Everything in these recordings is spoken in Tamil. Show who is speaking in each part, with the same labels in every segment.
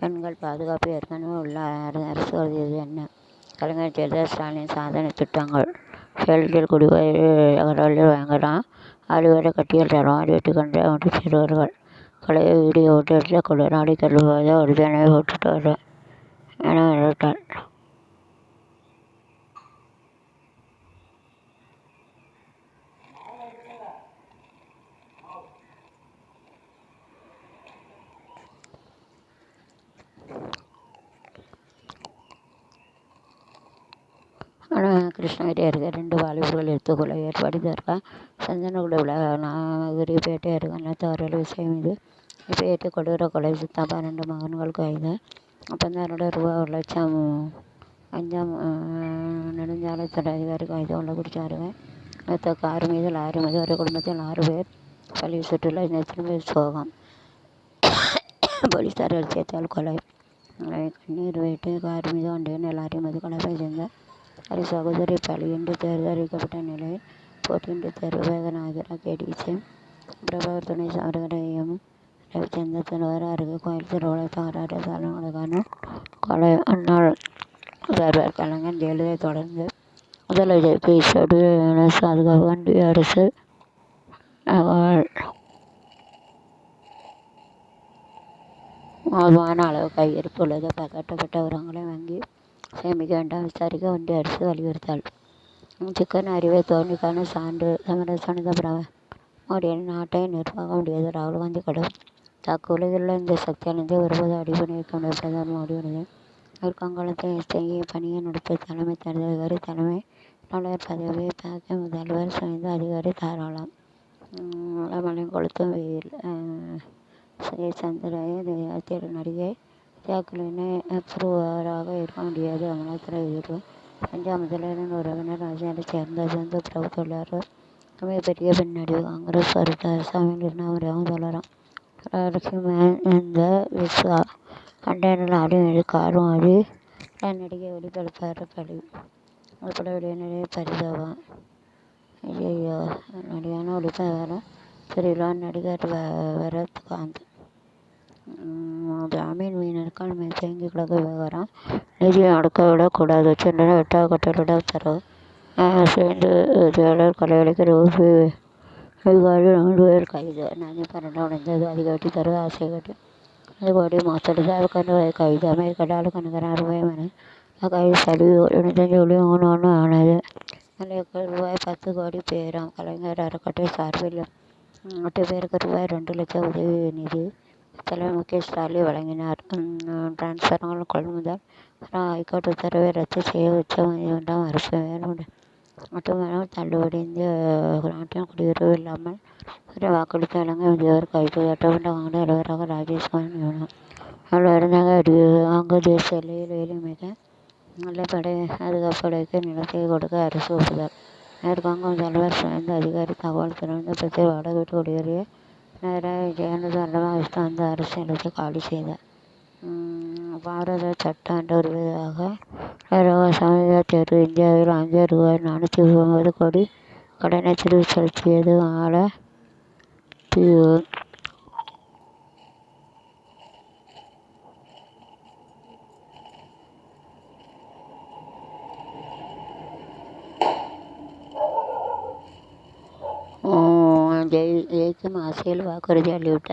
Speaker 1: பெண்கள் பாதுகாப்பு ஏற்கனவே உள்ள அரசு வருகிறது என்ன? கலைஞர் ஜெயலலிதா ஸ்டாலின் சாதனை திட்டங்கள். சேலத்தில் குடிவயிறு அகராலில் வாங்கலாம், ஆடிவரை கட்டியல் தரும், அடிவெட்டி கண்டு அவற்றை சிறுவர்கள் கலையை வீடியோ ஓட்டு எடுத்து கொடநாடி தள்ளுவதை ஒருதனை போட்டுட்டு வர என மிரட்டல். கிருஷ்ணகிரி அருகே 2 வாலிபர்கள் எடுத்துக்கொள்ள ஏற்பாடு தவிர்க்க சந்தனகுட நாகரிப்பேட்டை அருகே தவறல் விஷயம் இது. இப்பேட்டு கொடூர கொலை சுத்தம் 12 மகன்கள் கைது. 15,000 ரூபாய் 1 லட்சம் அஞ்சாம் நெடுஞ்சாலைத்துறை அதிகாரி கைது. உள்ளக்குறிச்சி அருகே நேற்று கார் மீது லாரி மீது ஒரு குடும்பத்தில் 6 பேர் பள்ளி சுற்றுலா நேற்று சோகம். போலீசார் லட்சியத்தால் கொலை. கண்ணீர் வைத்து கார் மீது வண்டியின் லாரி மீது கலப்பை சேர்ந்த சகோதரி பலி. இன்று தேர்வு அறிவிக்கப்பட்ட நிலையில் போட்டியின்றி தேர்வு வேதனை ஆகிறார் கேடிசி. பிரபாகர் துணை அவர்களையும் ரவிச்சந்திர திருவாரூர் அருகே கோயில் திருவிழா தகராறு தலைமுறைக்கான கொலை. அன்னாள் முதல்வர் கலைஞர் ஜெயலலிதா தொடர்ந்து முதலமைச்சருக்கு இசோடு பாதுகாப்பு ஒன்றிய அரசு தகவல். போதுமான அளவு கையிருப்பு உள்ளது, பதட்டப்பட்ட உரங்களை வாங்கி சேமிக்க வேண்டாம், விசாரிக்க ஒன்றிய அரசு வலியுறுத்தல். சிக்கன் அறிவை தோல்விக்கான சான்று. சமரச மோடியை நாட்டை நிர்வாக முடியாது ராகுல் காந்தி கடும் தாக்கு. உலகிலுள்ள இந்த சக்தியால் இந்தியா ஒருபோது அடிபணி வைக்க முடியாது பிரதமர் மோடி உறுதி. மேற்காலத்தில் எஸ்ஐ பணியை நடத்த தலைமை தேர்தல் அதிகாரி தலைமை ஆளுநர் பதவியை தாக்க முதல்வர் சுமந்த அதிகாரி தாராளம். மழை கொளுத்தும் வெயில். சந்திரன் நடிகை ஜாக்குலினை அப்ரூவராக இருக்க முடியாது அமலாத்துறை எதிர்ப்பு. பஞ்சாப் முதல்வரின் உறவினர் அரசியலைச் சேர்ந்த சொந்த பிரபு தொழிலாளர் மிகப்பெரிய பின்னடைவு. காங்கிரஸ் அரசாங்கம் நிர்ணயம் தொடரும். இந்த விஸ்வா கண்டெய்னர் லாரி மீது கார் மோதி நடிகை ஒளிபரப்பாளர் பலி. உள்பட வெளியினரே பரிதாபம். ஐயோ, நடிகான ஒளிபரப்பாளர் பிரிவில் நடிகர் பரத்காந்த். ஜாமீன் மீனர்கள் தேங்கி கிடக்கும் விவகாரம் நிதியை அடக்க விடக்கூடாது. சென்னை எட்டாவது கட்டளை உத்தரவு. சேர்ந்து தொழிலாளர் கொலைகளுக்கு ரூபி அதிகாரி 4 பேர் கைது. நதி பரண்ட உடைந்தது அதிகாட்டி தருவ ஆசை கட்டி அது கோடி மோசடி சாவுக்கண்டு கைது. அமெரிக்க டாலர் கணக்கான ரூபாய் மணி கைது. சலுகை 95.31 ஆனது. ரூபாய் 10 கோடி பேரம். கலைஞர் அறக்கட்டளை சார்பில் 8 பேருக்கு ரூபாய் 2 லட்சம் உதவி நிதி தலைவர் முகேஷ் ஸ்டாலின் வழங்கினார். டிரான்ஸ்பார்மர் கொள்முதல் ஹைகோர்ட் உத்தரவை ரத்து செய்ய உச்ச நீதிமன்றம் மறுப்பு. மட்டுமல்லாமல் தள்ளுபடி. இந்திய நாட்டின் குடியுரிமை இல்லாமல் வாக்களித்து வழங்க இந்தியவர் கைது. சட்டமன்ற காங்கிரஸ் தலைவராக ராஜேஷ்குமார் நியமனம். இருந்தாங்க அங்கு தேசிய எல்லையில் வேலைமிக எல்லைப்படை பாதுகாப்படைக்கு நிலத்தை கொடுக்க அரசு ஒப்புதல். மேற்காங்க முதல்வர் சுமந்த அதிகாரி தகவல். திருவனந்தபுரத்தில் வாடகை வீட்டு குடியேறிய ஜெயலலிதா வருடமாக வந்த அரசு நிலத்தை காலி செய்த பாரத சட்ட ஆண்டு விருதாக சமீப தேர்வு. இந்தியாவில் ரூபாய் 419 கோடி கடனை திருப்பி செலுத்தியது மாலத்தீவு. ஜெயிக்கும் ஆசையில் வாக்குறுதி அள்ளிவிட்ட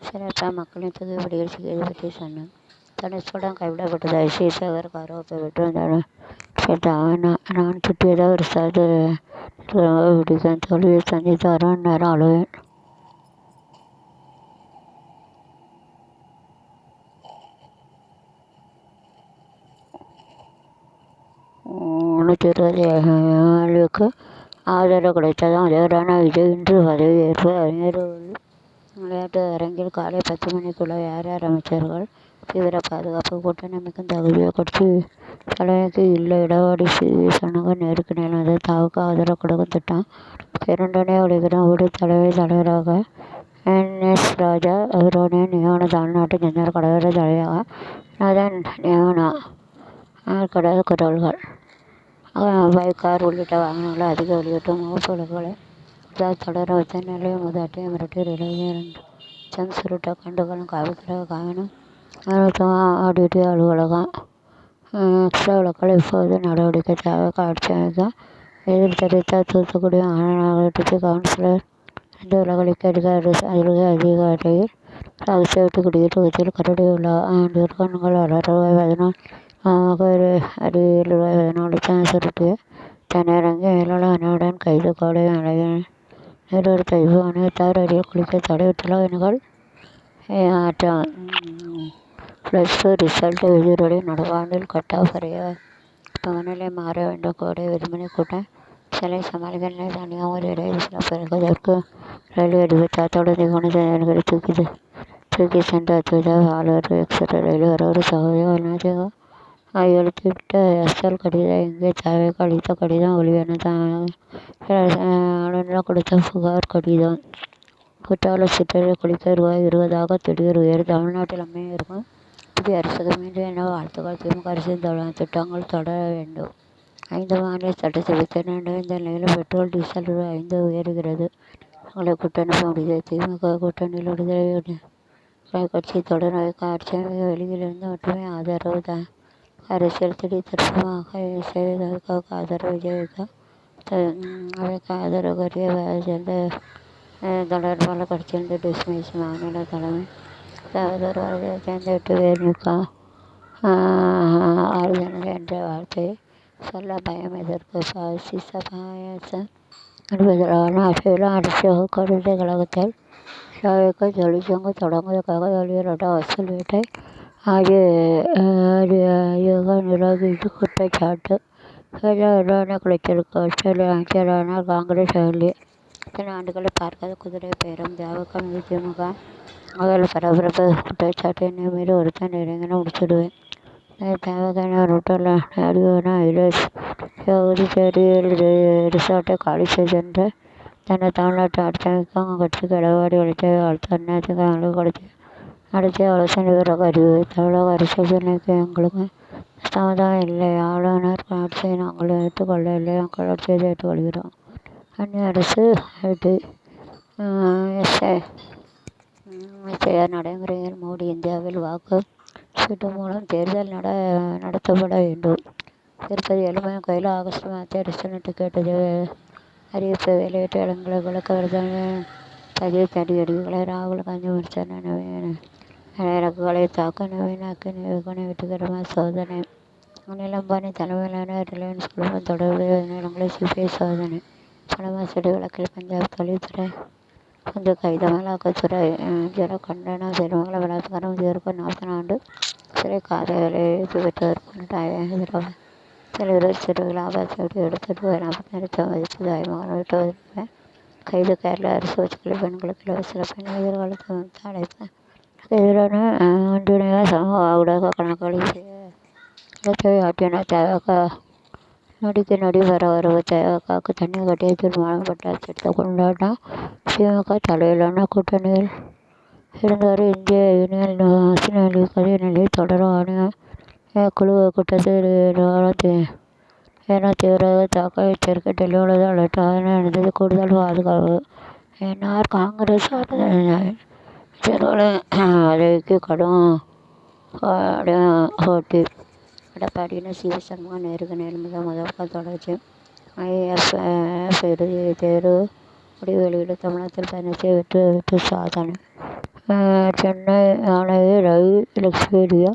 Speaker 1: சிறப்பாக மக்களின் தொகுதிப்படிகள் சிக்கியது பற்றி சொன்னார். தனுஷ்படம் கைவிடப்பட்டது. ஐசிஐ சேகர் கௌரவத்தை விட்டு நான் திட்டியதை ஒரு சாது பிடிக்கும். தோல்வியை சந்தித்து 1 மணி நேரம் அழுவேன். MNUக்கு ஆதரவு கிடைத்ததும் அதேவரான விஜய் இன்று பதவியேற்பு. அறிஞர்கள் விளையாட்டு அரங்கில் காலை 10 மணிக்குள்ள யார் அமைச்சர்கள் தீவிர பாதுகாப்பு. கூட்டணி அமைக்கும் தகுதியை கட்சி தலைமைக்கு இல்லை. எடப்பாடி சண்முகம் நேருக்கு நேர் வந்து தாவுக்கு ஆதரவு கொடுக்கும் திட்டம். இரண்டனே ஒழிக்கிறோம். ஊடி தலைவராக NS ராஜா அபிரோனியின் நியமனம். தமிழ்நாட்டு ஜெனரல் கடற்கரை தலைவராக நாதன் நியமனம். கடல் குரல்கள். பைக், கார் உள்ளிட்ட வாகனங்களை அதிக வெளியிட்டும் முகப்பு விளக்குகளை தொடர உச்சநிலை மூதாட்டியை மிரட்டி 22 லட்சம் சுருட்ட கண்டுகளும் காவல்துறை காவணும் ஆடிட்டே அலுவலகம் எக்ஸ்ட்ரா விளக்கல் இப்போது நடவடிக்கை தேவை ஆட்சியமைக்க எதிர் தெரிவித்த தூத்துக்குடி மாநகராட்சி கவுன்சிலர் இந்த விலகலுக்கு அதிகாரியில் ரகசிய வீட்டு குடியிருப்பதில் கரடி உள்ள நிறுவனங்கள் ரூபாய் 14 சுருட்டிய தனியாரங்க மேலாளனுடன் கைது கோடை மலையில் நீரொரு தைவு அணிவித்தார் அடியில் குளிக்க தடைவிட்டுள்ள பெண்கள் ஏமாற்றம். +2 ரிசல்ட் எதிரொலி நடப்பாண்டில் கட் ஆஃப் குறைய சமநிலை மாற வேண்டும். கோடை விரும்பினி கூட்டம் சிலை சமாளிக்க தனியார் இடையில் சிறப்பு இறக்குவதற்கு ரயில்வே அறிவித்தார். தொடர்ந்து குணசேகரனை தூக்கி சென்று அத்துவித ஆளுநர் எக்ஸ்பிரஸ் ரயில் ஒரு சகோதரி எழுத்துவிட்ட எஸ்எல் கடிதம் இங்கே தேவைக்கு அளித்த கடிதம் ஒளிவென ஆளுநர் கொடுத்த புகார் கடிதம். குற்றால சிற்றரை குளிக்க ரூபாய் 20 திடீர் உயர். தமிழ்நாட்டில் அமையும் புதிய அரசுக்கு மீண்டும் என வாழ்த்துக்கள். திமுக அரசின் திட்டங்கள் தொடர வேண்டும். 5 மாநில சட்டசபை தேர்தல் இந்த நிலையில் பெட்ரோல் டீசல் ரூபாய் 5 உயர்கிறது. தங்களை கூட்டணி முடிந்தது. திமுக கூட்டணியில் விடுதலை கட்சி தொடர் ஆட்சியமைக்க வெளியிலிருந்து மட்டுமே ஆதரவு தான். அரசியல் திடீர் திருப்பமாக செய்வதற்கு ஆதரவு விஜயக அவைக்கு ஆதரவு கோரிய சேர்ந்த தொடர்பாளர் கட்சியிலிருந்து டிஸ்மிஸ். மாநில தலைமை தகவல் சேர்ந்த 8 பேர் ஆறுதல் என்ற வார்த்தையை சொல்ல பயம். எதற்கு பாசிச பாயசம் என்பதற்கான அசைவிலும் அரசியல் கருத்தை கழகத்தில் சேவைக்கு தொழிற்சங்கம் தொடங்குவதற்காக வெளியிடப்பட்ட வசூல் வேட்டை ஆகியோக நிராகரித்து குற்றச்சாட்டு. நிறுவன குலைச்சலுக்கு ஆஸ்திரேலிய அமைச்சரான காங்கிரஸ் அகலிய இத்தனை ஆண்டுகளை பார்க்காத குதிரை பேரம். தேவக மீது திமுக முதல் பரபரப்பு குற்றச்சாட்டு. என்னை மீறி ஒருத்தன் இறங்கின முடிச்சுடுவேன். தேவக ரோட்டில் அடிவான ஐலேஷ் புதுச்சேரியில் ரிசார்ட்டை காலி செய்கின்ற தமிழ்நாட்டை ஆட்சியமைக்கும் கட்சிக்கு எடப்பாடி பழனிசாமி வாழ்த்து. அந்நேரத்துக்கு நடத்திய ஆலோசனை விவரமாக அறிவு. தமிழக அரசியல் சூழ்நிலைக்கு எங்களுக்கு சம்மதம் இல்லை. ஆளுநர் ஆட்சியை நாங்கள் ஏற்றுக்கொள்ளவில்லை. மக்கள் ஆட்சியை ஏற்றுக்கொள்கிறோம். அந்நிய அரசு எஸ்ஐஆர் நடைமுறையில் மோடி இந்தியாவில் வாக்கு சீட்டு மூலம் தேர்தல் நடத்தப்பட வேண்டும். திருப்பதி ஏழுமலையான் கோயில் ஆகஸ்ட் மாதத்தில் ரிசர்வ் டிக்கெட் அறிவிப்பு வெளியிட்ட இடங்களுக்கு பதிவு தடியடிகளை ராகுல் காந்தி விமர்சன இலக்குகளை தாக்க நவீனாக்க நிறுவன வெற்றிகரமாக சோதனை. அனில் அம்பானி தலைமையிலான ரிலையன்ஸ் குழுமம் தொடர்புடைய நிலங்களை சிபிஐ சோதனை. பண மோசடி வழக்கில் பஞ்சாப் தொழில்துறை வந்து கைது. அமலாக்கத்துறை கண்டனம். திருமங்கல பலாத்காரம் முதியோருக்கு 40 ஆண்டு சிறை காதலை பெற்றோருக்கு ஹைதராபாத் தலைவர் சிறுவில் ஆபாசத்தை எடுத்து ரூபாய் 44 மதிப்பு தாய்மகன் விட்டு கைது. கேரள அரசு வச்சுக்களை பெண்களுக்கு இலவச பயண எதிர்காலத்தை அழைப்பு. எதிரான ஒன்றிணைய சமூக ஊடக கணக்குகளை இலக்கை ஆற்றினார். தேவக நொடிக்கு நொடி வரவு. தேவகாவுக்கு தண்ணீர் கட்டிய தீர்மானம் பட்டாசு எடுத்த கொண்டாடின. திமுக தலையிலான கூட்டணியில் இருந்தவர் இந்திய யூனியன் முஸ்லீம் லீக் அதே நிலையில் தொடரும். ஆணைய குழு கூட்டத்தில் தீவிரவாத தாக்கல் எச்சரிக்கை. டெல்லி உள்ளது அலர்ட். அதனை நடந்தது கூடுதல் பாதுகாப்பு. என்ஆர் காங்கிரஸ் பதவிக்கு கடும் போட்டி. எடப்பாடியினர் சி. வி. சண்முகம் நேருக்கு நேர் முதல் தொடர்ச்சி. IAF இறுதி தேர்வு முடிவு வெளியீடு. தமிழகத்தில் பயணத்தை வெற்றி சாதனை. சென்னை ஆணையர் ரவி எக்ஸ்பீடியா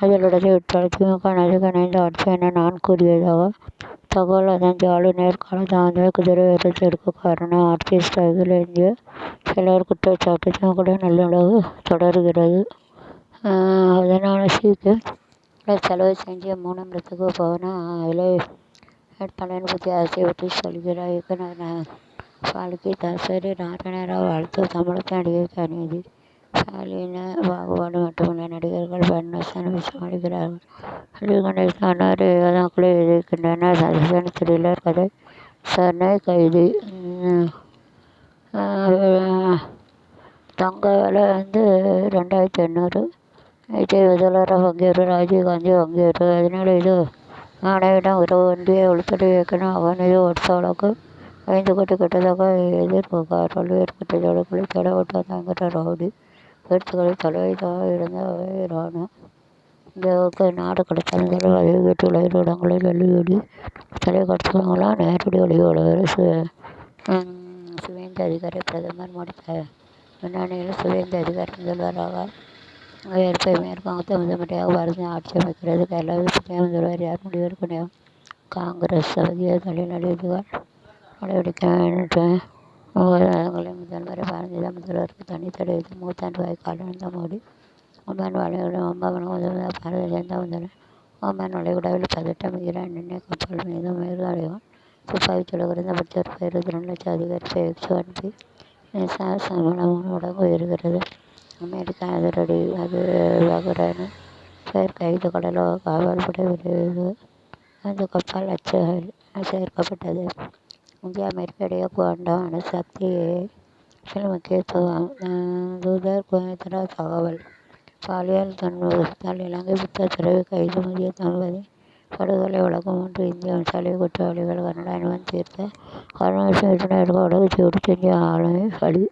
Speaker 1: அதனுடைய விட்டால் திமுக நதிக்கு இணைந்த ஆட்சி என நான் கூறியதாக தகவல். அதன் ஆளுநர் காலதாமதமே குதிரை ஏற்றத்திற்கு காரணம். ஆட்சி ஸ்டைவில் இந்திய சிலர் குற்றச்சாட்டு. திமுக நல்லுறவு தொடர்கிறது. 14 சீக்கிரம் செலவு செஞ்சு 3 இடத்துக்கு போன இலை வேட்பாளரின் புதிய ஆசையை பற்றி சொல்கிறார் இயக்குனர் பால்கி தாசரி நாராயணராவ் வாழ்த்து. தமிழக நடிகைக்கு அநீதி. பாலின பாகுபாடு மட்டுமல்ல, நடிகர்கள் பெண்ணசனம் சமாளிக்கிறார்கள். கணேசன் 16 விவாதங்களை எதிர்க்கின்றனர். சஸ்பென்ஸ் த்ரில்லர் கதை விசாரணை. கைதி. தங்க விலை 2800. விஜய் முதல்வராக பங்கேற்பு. ராஜீவ்காந்தி பங்கேற்பு. 17 இது மாணவியிடம் உறவு ஒன்றிய உள்துறை இயக்குனர் அவமீது ஓட்ஸ் வழக்கு. 5 கோடி கட்டதாக எதிர்ப்புகார். பல்வேறு குற்றச்சாட்டுகளை தேட ஓட்டுவதாங்கிற ரவுடி எழுத்துக்களில் தலைவலியாக இருந்த இராணுவம் இந்தியாவுக்கு நாடு கடத்தல்கள் அதிகரித்துள்ள இடங்களில் வெள்ளியடி தொலைக்காட்சிகளால் நேரடி ஒளிபரப்பு சுவேந்து அதிகாரி பிரதமர் மோடி முன்னணியில் சுவேந்து அதிகாரி முதல்வராக ஏற்பை மேற்காங்கத்தை முதன்முறையாக பாரதிய ஆட்சி அமைக்கிறது. கேரளாவில் புதிய முதல்வர் யார் முடிவெடுக்க காங்கிரஸ் சபதிய தொழிலாளிகள் நடவடிக்கை என்ற விவாதங்களில் முதல்வரை பாரதிய முதல்வருக்கு தனித்தடை மூத்தாண்டு வாய்க்கால் இழந்த மோடி ஒமான் முதல்வர் பாரதிய ஜனதா முதல்வர் ஒமான் வளைகுடாவில் பதட்டம். ஈரான் எண்ணெய் கப்பல் மீது மேற்காலிகள் துப்பாக்கிச்சூடு குறைந்தபட்ச ரூபாய் 22 லட்சம் அதிகரிப்பை அனுப்பி சம்பளம் 3 மடங்கு உயர்கிறது. அமெரிக்கா அதிரடி பஹ்ரைன் செயற்கைது கடலோர காவல்படை விரைவு அந்த கப்பல் சேர்க்கப்பட்டது. இந்தியா அமெரிக்கா இடையே குவாண்டம் அணுசக்தி முக்கியத்துவம் தூதர் கோயந்தரா தகவல். பாலியல் துன்புறுத்தல் இலங்கை புத்த துறவி கைது முதிய தம்பதி படுகொலை வழக்கு 3 இந்திய வம்சாவளி குற்றவாளிகள் கனடா அனுமதி தீர்த்த கருணாநிதி எடுக்க வடக்கு சூடு இந்திய ஆளுமை பலி.